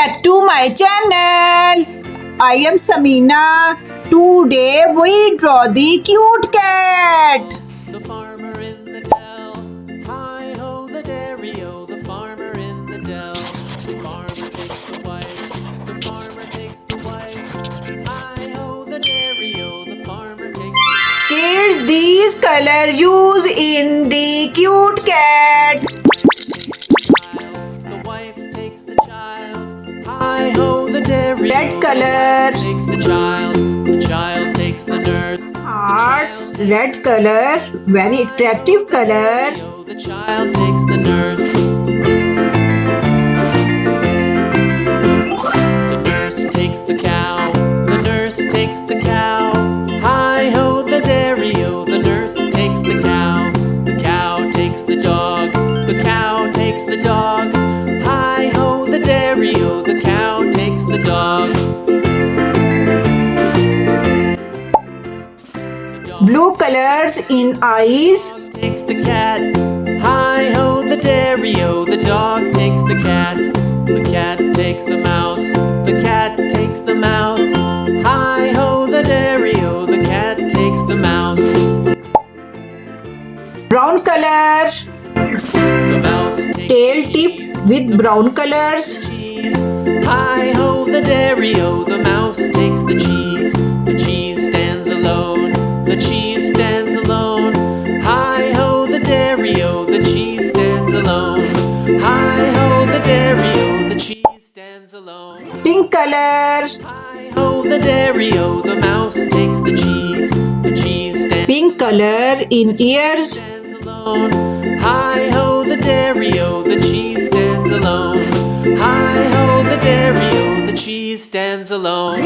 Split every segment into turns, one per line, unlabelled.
back to my channel. I am Samina. Today we draw the cute cat.
The farmer in the dell. Hi ho the dairy-o, the farmer in the dell. The farmer takes the wife, the farmer takes the wife. Hi ho the dairy-o, the farmer takes the
Kids, these color use in the cute cat.
child. The wife takes the child. Hi ho the dairy-o,
Red color.
the takes the child takes the nurse.
Hearts, red color, very attractive color.
The child takes the nurse. The nurse takes the cow. The nurse takes the cow. Hi ho the dairy-o. The nurse takes the cow. The cow takes the dog. The cow takes the dog. Hi ho the dairy-o. The cow takes the dog.
Blue colors in eyes.
Takes the cat. Hi ho the dairy-o. The dog takes the cat. The cat takes the mouse. The cat takes the mouse. Hi ho the dairy-o. The cat takes the mouse.
Brown color.
The mouse takes
Tail
the
tip
cheese.
with brown colors.
Cheese. Hi ho the dairy-o. The mouse takes the cheese. The cheese stands alone. The cheese stands alone. Hi ho the dairy-o. The cheese stands alone. Hi ho the dairy-o. The cheese stands alone.
Pink color.
Hi ho the dairy-o. The mouse takes the cheese. The cheese stands
Pink color in ears.
alone. Hi ho the dairy-o. The cheese stands alone. Hi ho the dairy-o. The cheese stands alone.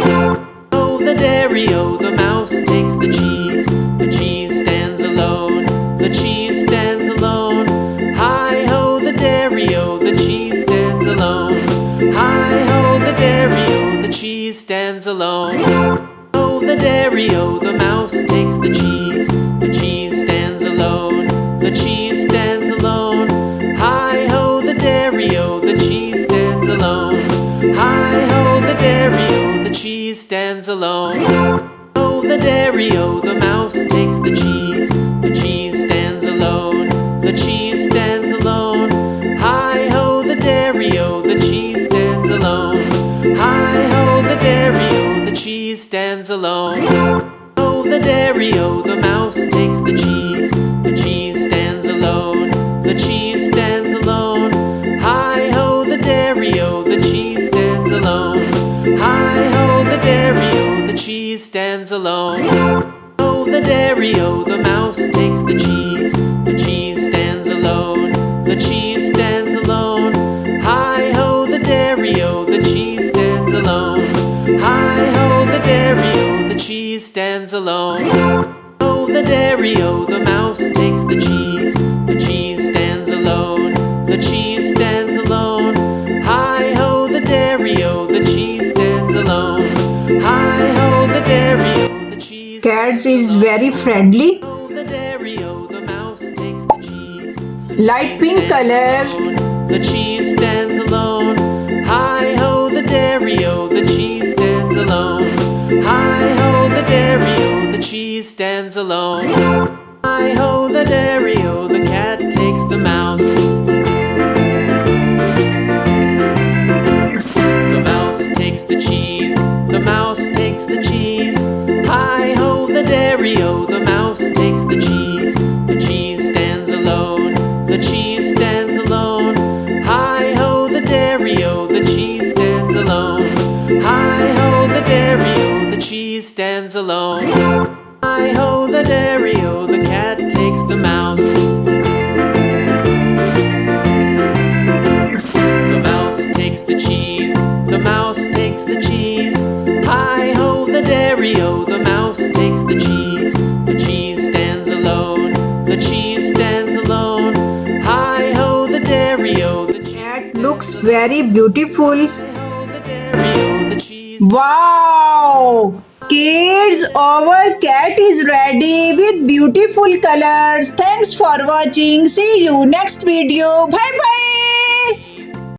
Ho the dairy-o. The mouse takes the cheese. The cheese stands alone. The cheese stands alone. Hi ho the dairy-o. The cheese stands alone. Hi ho the dairy-o. The cheese stands alone. Ho the dairy-o. The mouse takes the cheese. The cheese stands alone. The cheese stands alone. Hi ho the dairy-o. The cheese stands alone. Hi ho the dairy-o. The cheese stands alone. Ho the dairy-o. The mouse takes the cheese. The cheese stands alone. The cheese stands alone. Hi ho the dairy-o. The cheese stands alone. Hi ho the dairy-o. The cheese stands alone. Ho the dairy-o. The mouse takes the cheese. The cheese stands alone. The cheese stands alone. Hi ho the dairy-o. The cheese stands alone. Hi ho the dairy-o. The cheese stands alone. Ho the dairy-o. The mouse takes the cheese. The cheese stands alone. The cheese stands alone. Hi ho the dairy-o. The cheese stands alone. Hi ho the dairy-o. The cheese stands alone. Ho the dairy-o. The mouse takes the cheese. The cheese stands alone. The cheese stands alone. Hi ho the dairy-o. The cheese stands alone. Hi ho the dairy-o. The cheese.
Cat is very friendly.
Ho the dairy-o. The mouse takes the cheese.
Light pink color.
The cheese stands alone. Hi ho the dairy-o. The cheese stands alone. Hi ho the dairy-o. The cheese stands alone. Hi ho the dairy-o. The cat takes the mouse. The mouse takes the cheese. The mouse takes the cheese. Hi ho the dairy-o. The mouse takes the cheese. The cheese stands alone. The cheese stands alone. Hi ho the dairy-o. The cheese stands alone. Hi ho the dairy-o. The cheese stands alone. Hi ho the dairy-o. The cat takes the mouse. The mouse takes the cheese. The mouse takes the cheese. Hi ho the dairy-o. The mouse takes the cheese. The cheese stands alone. The cheese stands alone. Hi ho the dairy-o. The
Cat looks very beautiful.
ho the dairy-o. The cheese.
Wow! Kids, our cat is ready with beautiful colors. Thanks for watching. See you next video. Bye bye.